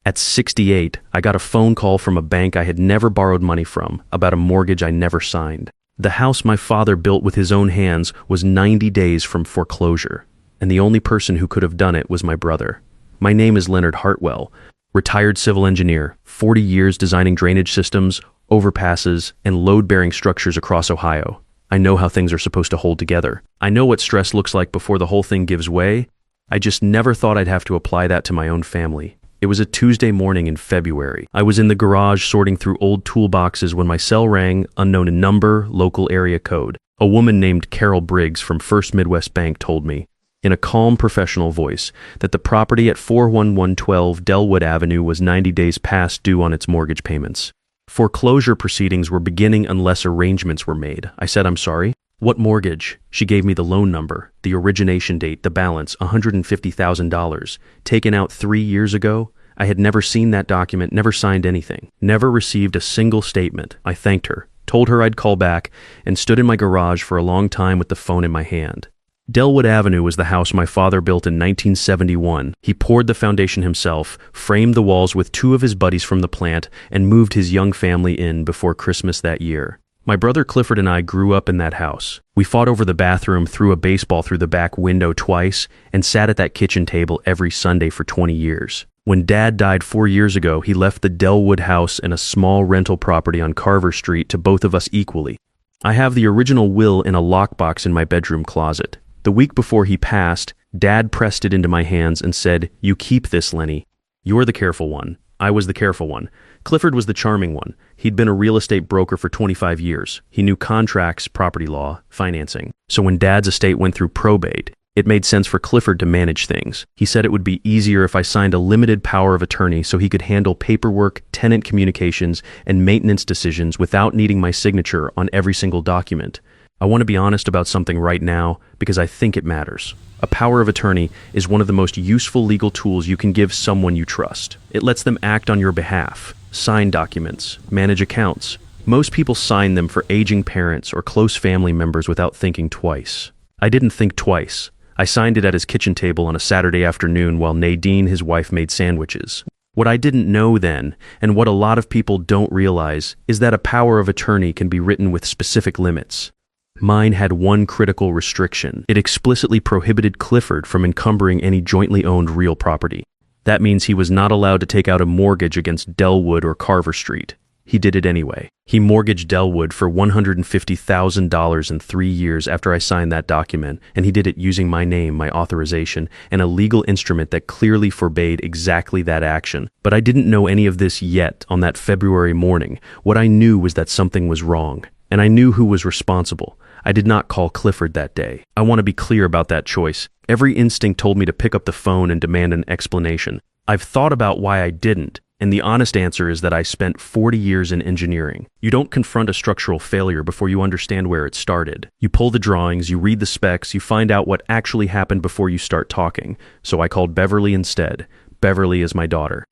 At 68, I got a phone call from a bank I had never borrowed money from about a mortgage I never signed. The house my father built with his own hands was 90 days from foreclosure, and the only person who could have done it was my brother. My name is Leonard Hartwell, retired civil engineer, 40 years designing drainage systems, overpasses, and load-bearing structures across Ohio. I know how things are supposed to hold together. I know what stress looks like before the whole thing gives way. I just never thought I'd have to apply that to my own family. It was a Tuesday morning in February. I was in the garage sorting through old toolboxes when my cell rang, unknown in number, local area code. A woman named Carol Briggs from First Midwest Bank told me, in a calm professional voice, that the property at 41112 Delwood Avenue was 90 days past due on its mortgage payments. Foreclosure proceedings were beginning unless arrangements were made. I said, "I'm sorry." "What mortgage?" She gave me the loan number, the origination date, the balance, $150,000, taken out 3 years ago. I had never seen that document, never signed anything, never received a single statement. I thanked her, told her I'd call back, and stood in my garage for a long time with the phone in my hand. Delwood Avenue was the house my father built in 1971. He poured the foundation himself, framed the walls with 2 of his buddies from the plant, and moved his young family in before Christmas that year. My brother Clifford and I grew up in that house. We fought over the bathroom, threw a baseball through the back window twice, and sat at that kitchen table every Sunday for 20 years. When Dad died 4 years ago, he left the Delwood house and a small rental property on Carver Street to both of us equally. I have the original will in a lockbox in my bedroom closet. The week before he passed, Dad pressed it into my hands and said, "You keep this, Lenny. You're the careful one. I was the careful one. Clifford was the charming one. He'd been a real estate broker for 25 years. He knew contracts, property law, financing. So when Dad's estate went through probate, it made sense for Clifford to manage things. He said it would be easier if I signed a limited power of attorney so he could handle paperwork, tenant communications, and maintenance decisions without needing my signature on every single document. I want to be honest about something right now because I think it matters. A power of attorney is one of the most useful legal tools you can give someone you trust. It lets them act on your behalf, sign documents, manage accounts. Most people sign them for aging parents or close family members without thinking twice. I didn't think twice. I signed it at his kitchen table on a Saturday afternoon while Nadine, his wife, made sandwiches. What I didn't know then, and what a lot of people don't realize, is that a power of attorney can be written with specific limits. Mine had one critical restriction. It explicitly prohibited Clifford from encumbering any jointly owned real property. That means he was not allowed to take out a mortgage against Delwood or Carver Street. He did it anyway. He mortgaged Delwood for $150,000 in 3 years after I signed that document, and he did it using my name, my authorization, and a legal instrument that clearly forbade exactly that action. But I didn't know any of this yet on that February morning. What I knew was that something was wrong, and I knew who was responsible. I did not call Clifford that day. I want to be clear about that choice. Every instinct told me to pick up the phone and demand an explanation. I've thought about why I didn't, and the honest answer is that I spent 40 years in engineering. You don't confront a structural failure before you understand where it started. You pull the drawings, you read the specs, you find out what actually happened before you start talking. So I called Beverly instead. Beverly is my daughter.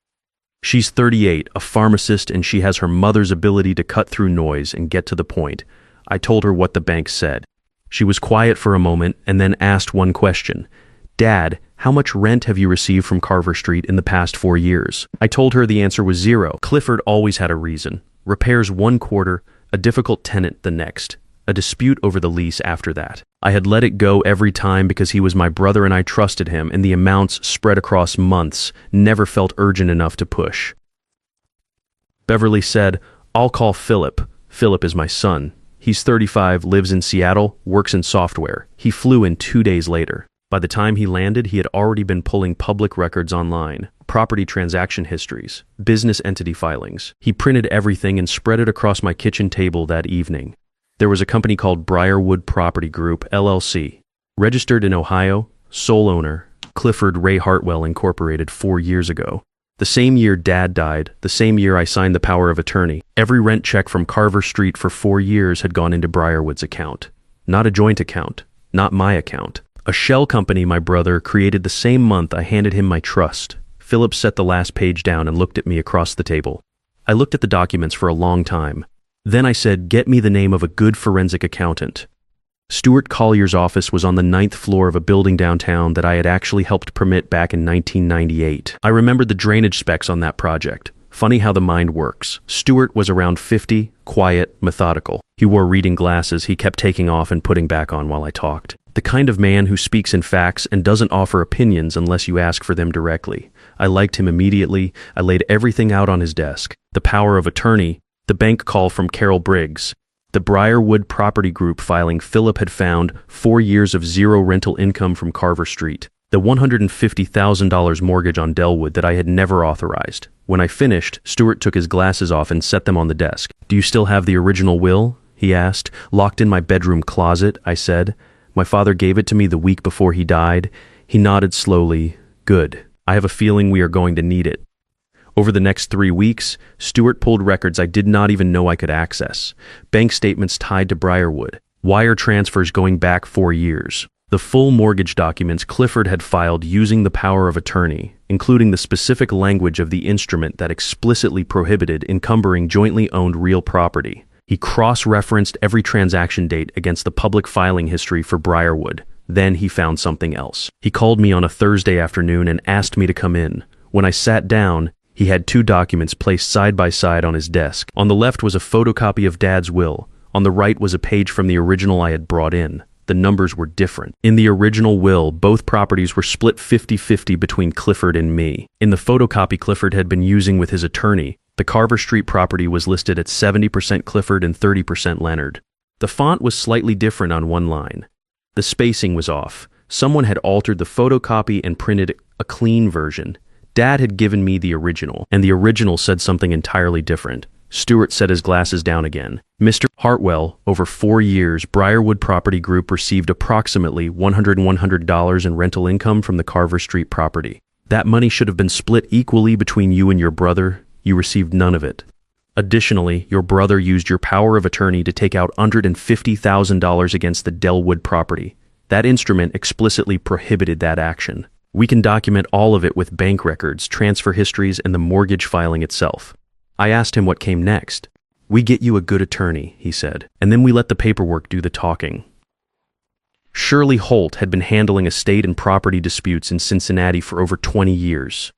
She's 38, a pharmacist, and she has her mother's ability to cut through noise and get to the point. I told her what the bank said. She was quiet for a moment and then asked one question. "Dad, how much rent have you received from Carver Street in the past 4 years?" I told her the answer was 0. Clifford always had a reason. Repairs one quarter, a difficult tenant the next, a dispute over the lease after that. I had let it go every time because he was my brother and I trusted him, and the amounts spread across months never felt urgent enough to push. Beverly said, "I'll call Philip. Philip is my son. He's 35, lives in Seattle, works in software. He flew in 2 days later. By the time he landed, he had already been pulling public records online, property transaction histories, business entity filings. He printed everything and spread it across my kitchen table that evening. There was a company called Briarwood Property Group, LLC, registered in Ohio, sole owner, Clifford Ray Hartwell Incorporated 4 years ago. The same year Dad died, the same year I signed the power of attorney, every rent check from Carver Street for 4 years had gone into Briarwood's account. Not a joint account, not my account. A shell company my brother created the same month I handed him my trust. Philip set the last page down and looked at me across the table. I looked at the documents for a long time. Then I said, "Get me the name of a good forensic accountant." Stuart Collier's office was on the 9th floor of a building downtown that I had actually helped permit back in 1998. I remembered the drainage specs on that project. Funny how the mind works. Stuart was around 50, quiet, methodical. He wore reading glasses he kept taking off and putting back on while I talked. The kind of man who speaks in facts and doesn't offer opinions unless you ask for them directly. I liked him immediately. I laid everything out on his desk. The power of attorney, the bank call from Carol Briggs, the Briarwood Property Group filing Philip had found 4 years of zero rental income from Carver Street, the $150,000 mortgage on Delwood that I had never authorized. When I finished, Stuart took his glasses off and set them on the desk. "Do you still have the original will?" he asked. "Locked in my bedroom closet," I said. "My father gave it to me the week before he died." He nodded slowly. "Good. I have a feeling we are going to need it." Over the next 3 weeks, Stuart pulled records I did not even know I could access. Bank statements tied to Briarwood. Wire transfers going back 4 years. The full mortgage documents Clifford had filed using the power of attorney, including the specific language of the instrument that explicitly prohibited encumbering jointly owned real property. He cross-referenced every transaction date against the public filing history for Briarwood. Then he found something else. He called me on a Thursday afternoon and asked me to come in. When I sat down, he had 2 documents placed side by side on his desk. On the left was a photocopy of Dad's will. On the right was a page from the original I had brought in. The numbers were different. In the original will, both properties were split 50-50 between Clifford and me. In the photocopy Clifford had been using with his attorney, the Carver Street property was listed at 70% Clifford and 30% Leonard. The font was slightly different on one line. The spacing was off. Someone had altered the photocopy and printed a clean version. Dad had given me the original, and the original said something entirely different. Stuart set his glasses down again. "Mr. Hartwell, over 4 years, Briarwood Property Group received approximately $100 in rental income from the Carver Street property. That money should have been split equally between you and your brother. You received none of it. Additionally, your brother used your power of attorney to take out $150,000 against the Delwood property. That instrument explicitly prohibited that action. We can document all of it with bank records, transfer histories, and the mortgage filing itself." I asked him what came next. "We get you a good attorney," he said, "and then we let the paperwork do the talking." Shirley Holt had been handling estate and property disputes in Cincinnati for over 20 years.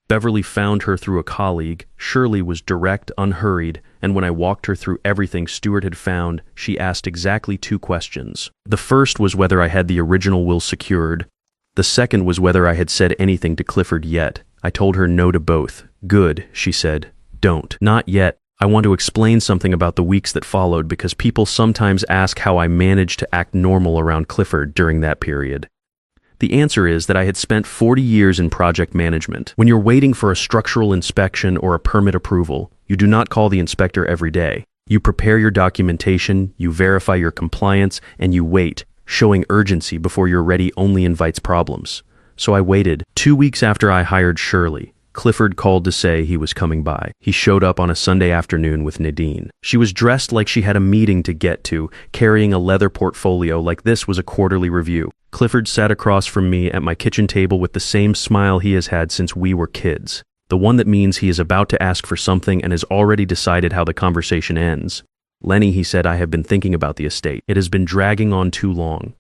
Beverly found her through a colleague. Shirley was direct, unhurried, and when I walked her through everything Stuart had found, she asked exactly 2 questions. The first was whether I had the original will secured. The second was whether I had said anything to Clifford yet. I told her no to both. "Good," she said. "Don't. Not yet. I want to explain something about the weeks that followed because people sometimes ask how I managed to act normal around Clifford during that period. The answer is that I had spent 40 years in project management. When you're waiting for a structural inspection or a permit approval, you do not call the inspector every day. You prepare your documentation, you verify your compliance, and you wait. Showing urgency before you're ready only invites problems. So I waited. 2 weeks after I hired Shirley, Clifford called to say he was coming by. He showed up on a Sunday afternoon with Nadine. She was dressed like she had a meeting to get to, carrying a leather portfolio like this was a quarterly review. Clifford sat across from me at my kitchen table with the same smile he has had since we were kids. The one that means he is about to ask for something and has already decided how the conversation ends. "Lenny," he said, "I have been thinking about the estate. It has been dragging on too long.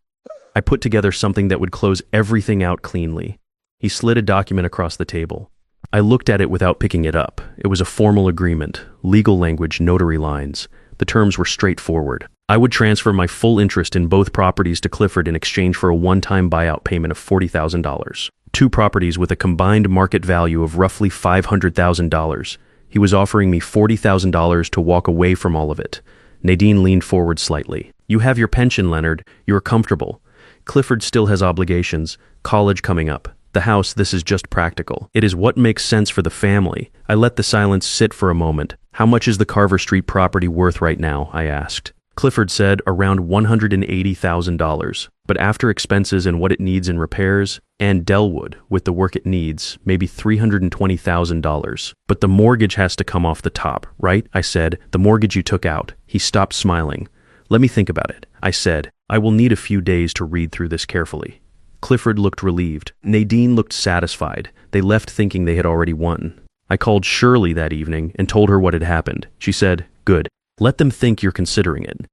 I put together something that would close everything out cleanly." He slid a document across the table. I looked at it without picking it up. It was a formal agreement, legal language, notary lines. The terms were straightforward. I would transfer my full interest in both properties to Clifford in exchange for a one-time buyout payment of $40,000. 2 properties with a combined market value of roughly $500,000. He was offering me $40,000 to walk away from all of it. Nadine leaned forward slightly. "You have your pension, Leonard. You are comfortable. Clifford still has obligations. College coming up. The house, this is just practical. It is what makes sense for the family." I let the silence sit for a moment. "How much is the Carver Street property worth right now?" I asked. Clifford said around $180,000, but after expenses and what it needs in repairs, and Delwood, with the work it needs, maybe $320,000. "But the mortgage has to come off the top, right?" I said. "The mortgage you took out." He stopped smiling. "Let me think about it," I said. "I will need a few days to read through this carefully." Clifford looked relieved. Nadine looked satisfied. They left thinking they had already won. I called Shirley that evening and told her what had happened. She said, "Good. Let them think you're considering it."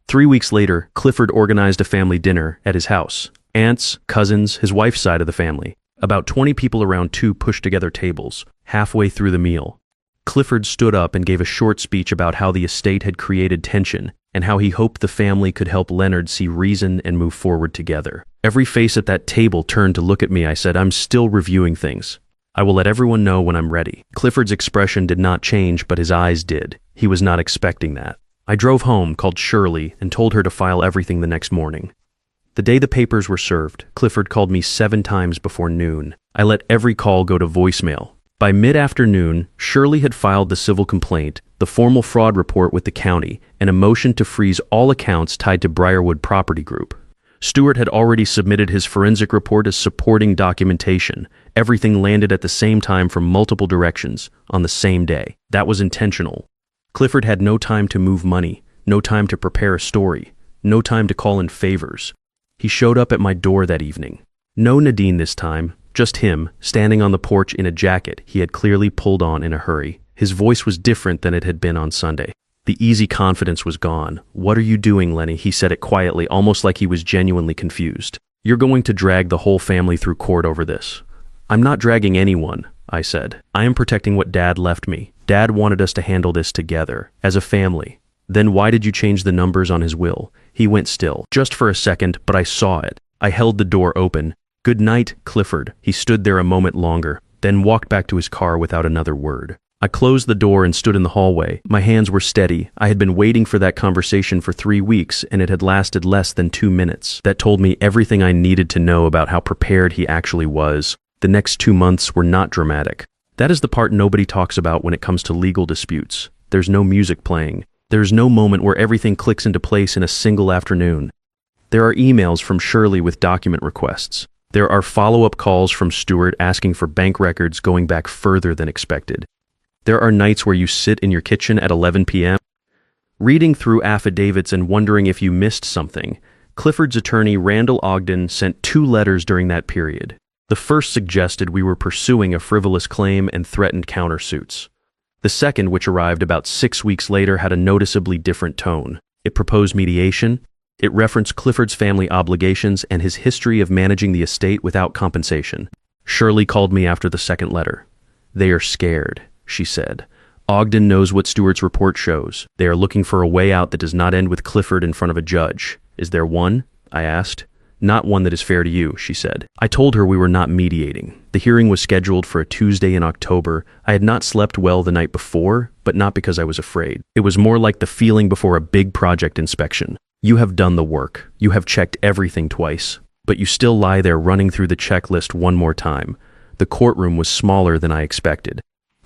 3 weeks later, Clifford organized a family dinner at his house. Aunts, cousins, his wife's side of the family. About 20 people around 2 pushed-together tables. Halfway through the meal, Clifford stood up and gave a short speech about how the estate had created tension and how he hoped the family could help Leonard see reason and move forward together. Every face at that table turned to look at me. I said, "I'm still reviewing things. I will let everyone know when I'm ready." Clifford's expression did not change, but his eyes did. He was not expecting that. I drove home, called Shirley, and told her to file everything the next morning. The day the papers were served, Clifford called me 7 times before noon. I let every call go to voicemail. By mid-afternoon, Shirley had filed the civil complaint, the formal fraud report with the county, and a motion to freeze all accounts tied to Briarwood Property Group. Stewart had already submitted his forensic report as supporting documentation. Everything landed at the same time from multiple directions, on the same day. That was intentional. Clifford had no time to move money, no time to prepare a story, no time to call in favors. He showed up at my door that evening. No Nadine this time, just him, standing on the porch in a jacket he had clearly pulled on in a hurry. His voice was different than it had been on Sunday. The easy confidence was gone. "What are you doing, Lenny?" He said it quietly, almost like he was genuinely confused. "You're going to drag the whole family through court over this." "I'm not dragging anyone," I said. "I am protecting what Dad left me. Dad wanted us to handle this together, as a family." "Then why did you change the numbers on his will?" He went still, just for a second, but I saw it. I held the door open. "Good night, Clifford." He stood there a moment longer, then walked back to his car without another word. I closed the door and stood in the hallway. My hands were steady. I had been waiting for that conversation for 3 weeks, and it had lasted less than 2 minutes. That told me everything I needed to know about how prepared he actually was. The next 2 months were not dramatic. That is the part nobody talks about when it comes to legal disputes. There's no music playing. There's no moment where everything clicks into place in a single afternoon. There are emails from Shirley with document requests. There are follow-up calls from Stewart asking for bank records going back further than expected. There are nights where you sit in your kitchen at 11 p.m., reading through affidavits and wondering if you missed something. Clifford's attorney, Randall Ogden, sent 2 letters during that period. The first suggested we were pursuing a frivolous claim and threatened countersuits. The second, which arrived about 6 weeks later, had a noticeably different tone. It proposed mediation. It referenced Clifford's family obligations and his history of managing the estate without compensation. Shirley called me after the second letter. "They are scared," she said. "Ogden knows what Stewart's report shows. They are looking for a way out that does not end with Clifford in front of a judge." "Is there one?" I asked. "Not one that is fair to you," she said. I told her we were not mediating. The hearing was scheduled for a Tuesday in October. I had not slept well the night before, but not because I was afraid. It was more like the feeling before a big project inspection. You have done the work. You have checked everything twice, but you still lie there running through the checklist one more time. The courtroom was smaller than I expected.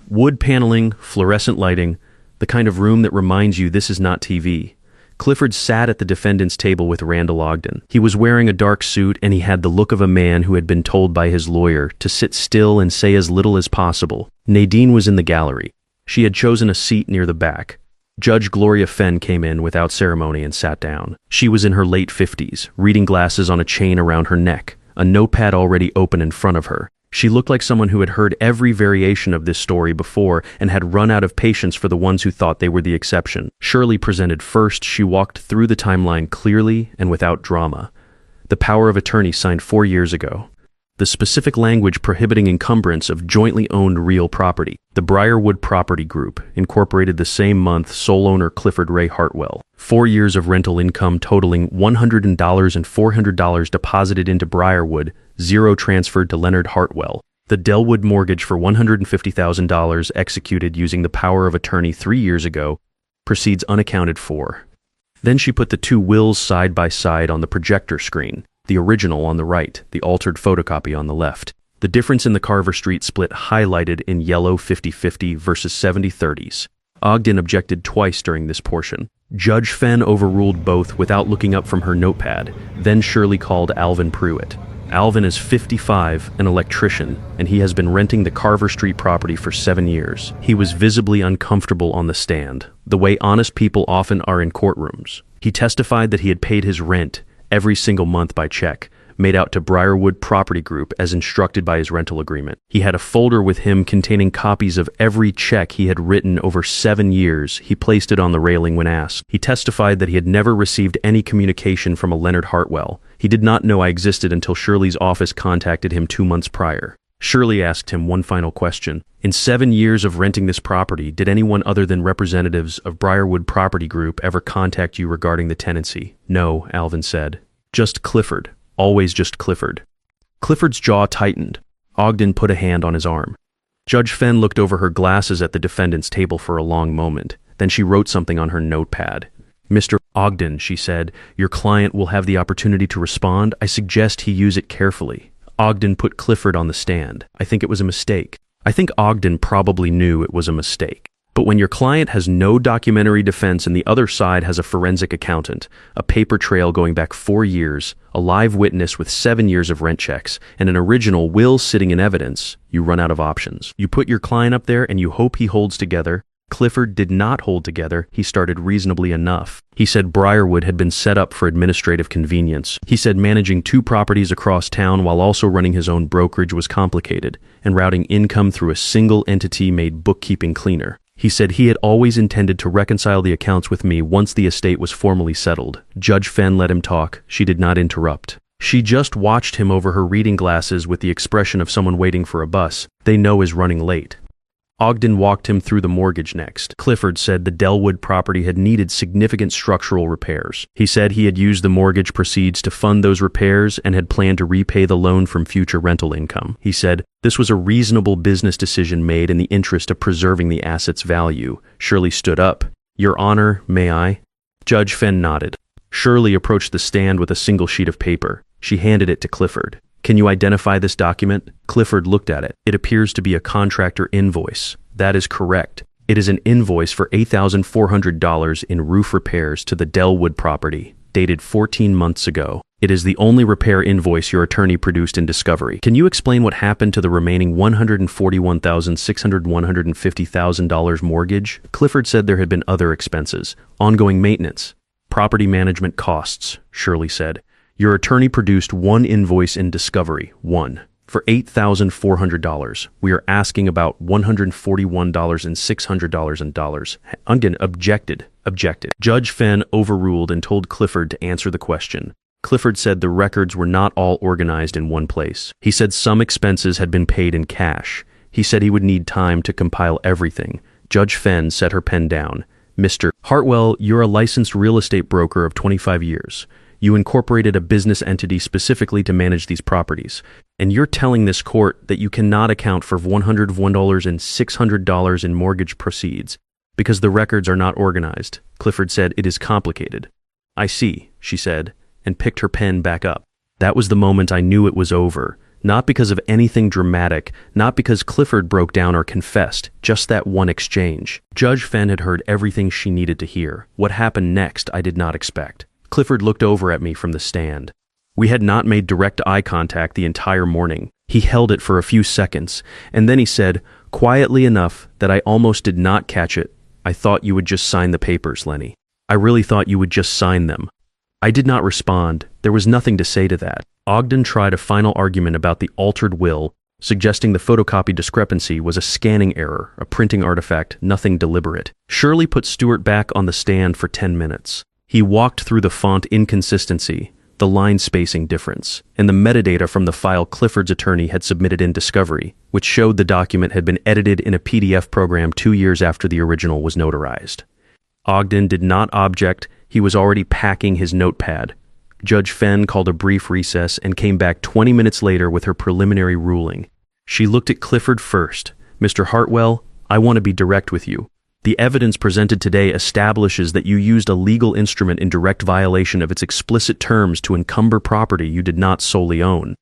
Wood paneling, fluorescent lighting, the kind of room that reminds you this is not TV. Clifford sat at the defendant's table with Randall Ogden. He was wearing a dark suit, and he had the look of a man who had been told by his lawyer to sit still and say as little as possible. Nadine was in the gallery. She had chosen a seat near the back. Judge Gloria Fenn came in without ceremony and sat down. She was in her late 50s, reading glasses on a chain around her neck, a notepad already open in front of her. She looked like someone who had heard every variation of this story before and had run out of patience for the ones who thought they were the exception. Shirley presented first. She walked through the timeline clearly and without drama. The power of attorney signed 4 years ago. The specific language prohibiting encumbrance of jointly owned real property. The Briarwood Property Group incorporated the same month, sole owner Clifford Ray Hartwell. 4 years of rental income totaling $100 and $400 deposited into Briarwood, 0 transferred to Leonard Hartwell. The Delwood mortgage for $150,000 executed using the power of attorney 3 years ago proceeds unaccounted for. Then she put the 2 wills side by side on the projector screen. The original on the right, the altered photocopy on the left. The difference in the Carver Street split highlighted in yellow 50-50 versus 70-30s. Ogden objected twice during this portion. Judge Fenn overruled both without looking up from her notepad. Then Shirley called Alvin Pruitt. Alvin is 55, an electrician, and he has been renting the Carver Street property for 7 years. He was visibly uncomfortable on the stand, the way honest people often are in courtrooms. He testified that he had paid his rent every single month by check, made out to Briarwood Property Group as instructed by his rental agreement. He had a folder with him containing copies of every check he had written over 7 years. He placed it on the railing when asked. He testified that he had never received any communication from a Leonard Hartwell. He did not know I existed until Shirley's office contacted him 2 months prior. Shirley asked him one final question. In 7 years of renting this property, did anyone other than representatives of Briarwood Property Group ever contact you regarding the tenancy? No, Alvin said. Just Clifford. Always just Clifford. Clifford's jaw tightened. Ogden put a hand on his arm. Judge Fenn looked over her glasses at the defendant's table for a long moment. Then she wrote something on her notepad. Mr. Ogden, she said, your client will have the opportunity to respond. I suggest he use it carefully. Ogden put Clifford on the stand. I think it was a mistake. I think Ogden probably knew it was a mistake. But when your client has no documentary defense and the other side has a forensic accountant, a paper trail going back 4 years, a live witness with 7 years of rent checks, and an original will sitting in evidence, you run out of options. You put your client up there and you hope he holds together. Clifford did not hold together. He started reasonably enough. He said Briarwood had been set up for administrative convenience. He said managing 2 properties across town while also running his own brokerage was complicated, and routing income through a single entity made bookkeeping cleaner. He said he had always intended to reconcile the accounts with me once the estate was formally settled. Judge Fenn let him talk. She did not interrupt. She just watched him over her reading glasses with the expression of someone waiting for a bus they know is running late. Ogden walked him through the mortgage next. Clifford said the Dellwood property had needed significant structural repairs. He said he had used the mortgage proceeds to fund those repairs and had planned to repay the loan from future rental income. He said this was a reasonable business decision made in the interest of preserving the asset's value. Shirley stood up. Your Honor, may I? Judge Fenn nodded. Shirley approached the stand with a single sheet of paper. She handed it to Clifford. Can you identify this document? Clifford looked at it. It appears to be a contractor invoice. That is correct. It is an invoice for $8,400 in roof repairs to the Dellwood property, dated 14 months ago. It is the only repair invoice your attorney produced in discovery. Can you explain what happened to the remaining $141,650,000 mortgage? Clifford said there had been other expenses, ongoing maintenance, property management costs, Shirley said. Your attorney produced one invoice in discovery, one, for $8,400. We are asking about $141,600. Ogden objected. Judge Fenn overruled and told Clifford to answer the question. Clifford said the records were not all organized in one place. He said some expenses had been paid in cash. He said he would need time to compile everything. Judge Fenn set her pen down. Mr. Hartwell, you're a licensed real estate broker of 25 years. You incorporated a business entity specifically to manage these properties, and you're telling this court that you cannot account for $101,600 in mortgage proceeds because the records are not organized. Clifford said it is complicated. I see, she said, and picked her pen back up. That was the moment I knew it was over, not because of anything dramatic, not because Clifford broke down or confessed, just that one exchange. Judge Fenn had heard everything she needed to hear. What happened next I did not expect. Clifford looked over at me from the stand. We had not made direct eye contact the entire morning. He held it for a few seconds, and then he said, quietly enough that I almost did not catch it, I thought you would just sign the papers, Lenny. I really thought you would just sign them. I did not respond. There was nothing to say to that. Ogden tried a final argument about the altered will, suggesting the photocopy discrepancy was a scanning error, a printing artifact, nothing deliberate. Shirley put Stewart back on the stand for 10 minutes. He walked through the font inconsistency, the line spacing difference, and the metadata from the file Clifford's attorney had submitted in discovery, which showed the document had been edited in a PDF program 2 years after the original was notarized. Ogden did not object. He was already packing his notepad. Judge Fenn called a brief recess and came back 20 minutes later with her preliminary ruling. She looked at Clifford first. Mr. Hartwell, I want to be direct with you. The evidence presented today establishes that you used a legal instrument in direct violation of its explicit terms to encumber property you did not solely own.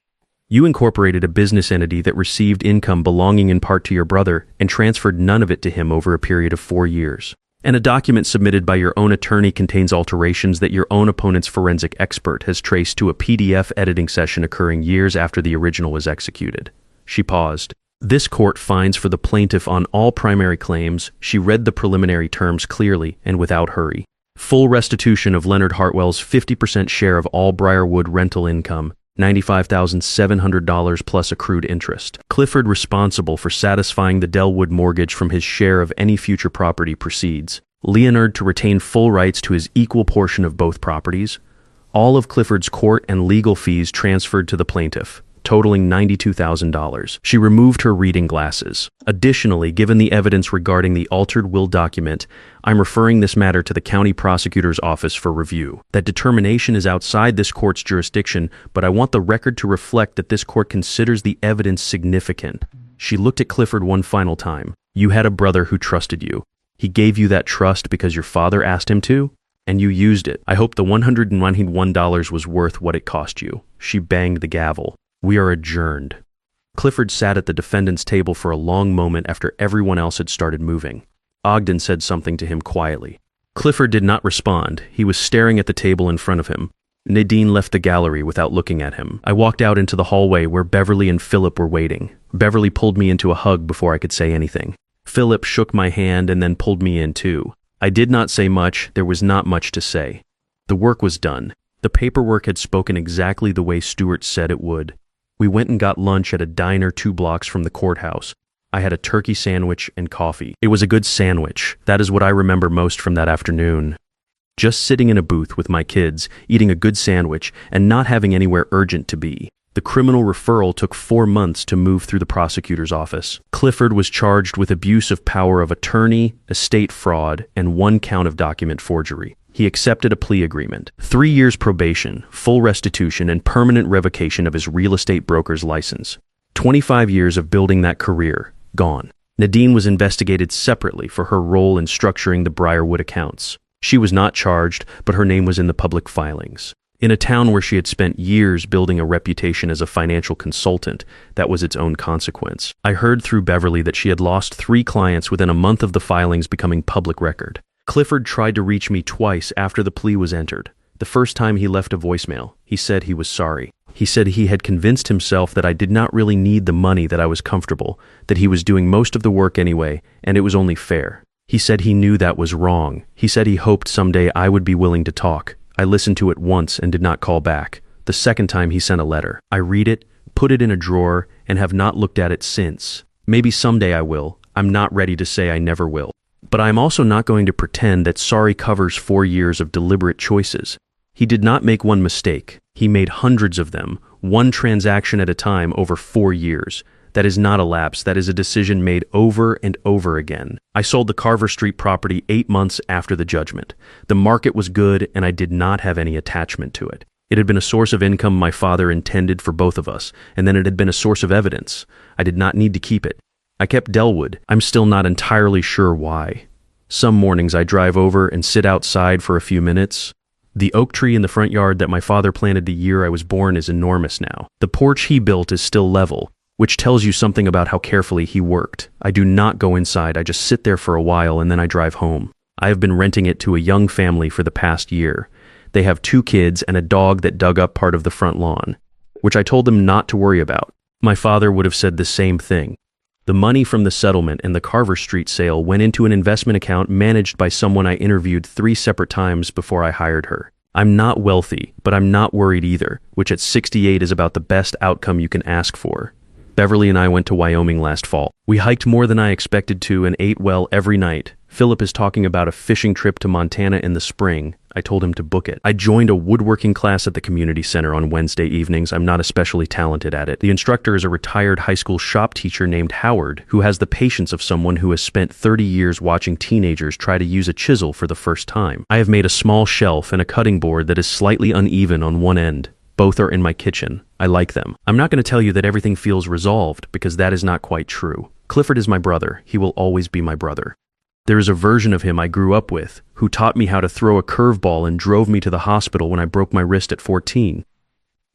You incorporated a business entity that received income belonging in part to your brother and transferred none of it to him over a period of 4 years. And a document submitted by your own attorney contains alterations that your own opponent's forensic expert has traced to a PDF editing session occurring years after the original was executed. She paused. This court finds for the plaintiff on all primary claims. She read the preliminary terms clearly and without hurry. Full restitution of Leonard Hartwell's 50% share of all Briarwood rental income, $95,700 plus accrued interest. Clifford responsible for satisfying the Delwood mortgage from his share of any future property proceeds. Leonard to retain full rights to his equal portion of both properties. All of Clifford's court and legal fees transferred to the plaintiff, totaling $92,000. She removed her reading glasses. Additionally, given the evidence regarding the altered will document, I'm referring this matter to the county prosecutor's office for review. That determination is outside this court's jurisdiction, but I want the record to reflect that this court considers the evidence significant. She looked at Clifford one final time. You had a brother who trusted you. He gave you that trust because your father asked him to, and you used it. I hope the $191 was worth what it cost you. She banged the gavel. We are adjourned. Clifford sat at the defendant's table for a long moment after everyone else had started moving. Ogden said something to him quietly. Clifford did not respond. He was staring at the table in front of him. Nadine left the gallery without looking at him. I walked out into the hallway where Beverly and Philip were waiting. Beverly pulled me into a hug before I could say anything. Philip shook my hand and then pulled me in too. I did not say much. There was not much to say. The work was done. The paperwork had spoken exactly the way Stewart said it would. We went and got lunch at a diner 2 blocks from the courthouse. I had a turkey sandwich and coffee. It was a good sandwich. That is what I remember most from that afternoon. Just sitting in a booth with my kids, eating a good sandwich, and not having anywhere urgent to be. The criminal referral took 4 months to move through the prosecutor's office. Clifford was charged with abuse of power of attorney, estate fraud, and 1 count of document forgery. He accepted a plea agreement, 3 years probation, full restitution, and permanent revocation of his real estate broker's license. 25 years of building that career, gone. Nadine was investigated separately for her role in structuring the Briarwood accounts. She was not charged, but her name was in the public filings. In a town where she had spent years building a reputation as a financial consultant, that was its own consequence. I heard through Beverly that she had lost 3 clients within a month of the filings becoming public record. Clifford tried to reach me twice after the plea was entered. The first time he left a voicemail. He said he was sorry. He said he had convinced himself that I did not really need the money, that I was comfortable, that he was doing most of the work anyway, and it was only fair. He said he knew that was wrong. He said he hoped someday I would be willing to talk. I listened to it once and did not call back. The second time he sent a letter. I read it, put it in a drawer, and have not looked at it since. Maybe someday I will. I'm not ready to say I never will. But I am also not going to pretend that sorry covers 4 years of deliberate choices. He did not make one mistake. He made hundreds of them, 1 transaction at a time over 4 years. That is not a lapse. That is a decision made over and over again. I sold the Carver Street property 8 months after the judgment. The market was good, and I did not have any attachment to it. It had been a source of income my father intended for both of us, and then it had been a source of evidence. I did not need to keep it. I kept Delwood. I'm still not entirely sure why. Some mornings I drive over and sit outside for a few minutes. The oak tree in the front yard that my father planted the year I was born is enormous now. The porch he built is still level, which tells you something about how carefully he worked. I do not go inside. I just sit there for a while and then I drive home. I have been renting it to a young family for the past year. They have 2 kids and a dog that dug up part of the front lawn, which I told them not to worry about. My father would have said the same thing. The money from the settlement and the Carver Street sale went into an investment account managed by someone I interviewed 3 separate times before I hired her. I'm not wealthy, but I'm not worried either, which at 68 is about the best outcome you can ask for. Beverly and I went to Wyoming last fall. We hiked more than I expected to and ate well every night. Philip is talking about a fishing trip to Montana in the spring. I told him to book it. I joined a woodworking class at the community center on Wednesday evenings. I'm not especially talented at it. The instructor is a retired high school shop teacher named Howard, who has the patience of someone who has spent 30 years watching teenagers try to use a chisel for the first time. I have made a small shelf and a cutting board that is slightly uneven on one end. Both are in my kitchen. I like them. I'm not going to tell you that everything feels resolved, because that is not quite true. Clifford is my brother. He will always be my brother. There is a version of him I grew up with, who taught me how to throw a curveball and drove me to the hospital when I broke my wrist at 14.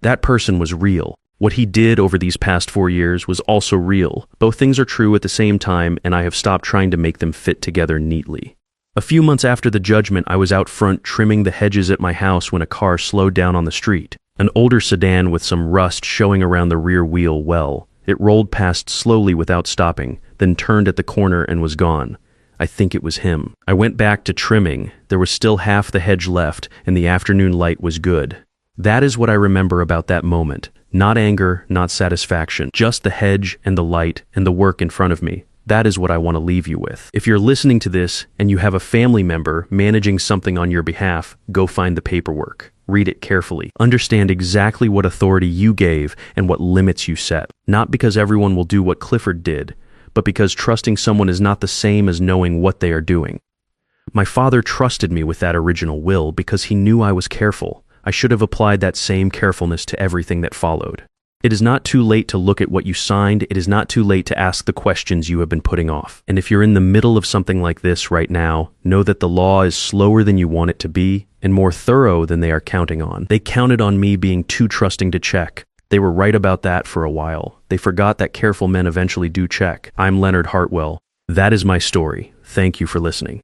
That person was real. What he did over these past 4 years was also real. Both things are true at the same time, and I have stopped trying to make them fit together neatly. A few months after the judgment, I was out front trimming the hedges at my house when a car slowed down on the street. An older sedan with some rust showing around the rear wheel well. It rolled past slowly without stopping, then turned at the corner and was gone. I think it was him. I went back to trimming. There was still half the hedge left, and the afternoon light was good. That is what I remember about that moment. Not anger, not satisfaction, just the hedge and the light and the work in front of me. That is what I want to leave you with. If you're listening to this and you have a family member managing something on your behalf, go find the paperwork. Read it carefully. Understand exactly what authority you gave and what limits you set. Not because everyone will do what Clifford did, but because trusting someone is not the same as knowing what they are doing. My father trusted me with that original will because he knew I was careful. I should have applied that same carefulness to everything that followed. It is not too late to look at what you signed. It is not too late to ask the questions you have been putting off. And if you're in the middle of something like this right now, know that the law is slower than you want it to be and more thorough than they are counting on. They counted on me being too trusting to check. They were right about that for a while. They forgot that careful men eventually do check. I'm Leonard Hartwell. That is my story. Thank you for listening.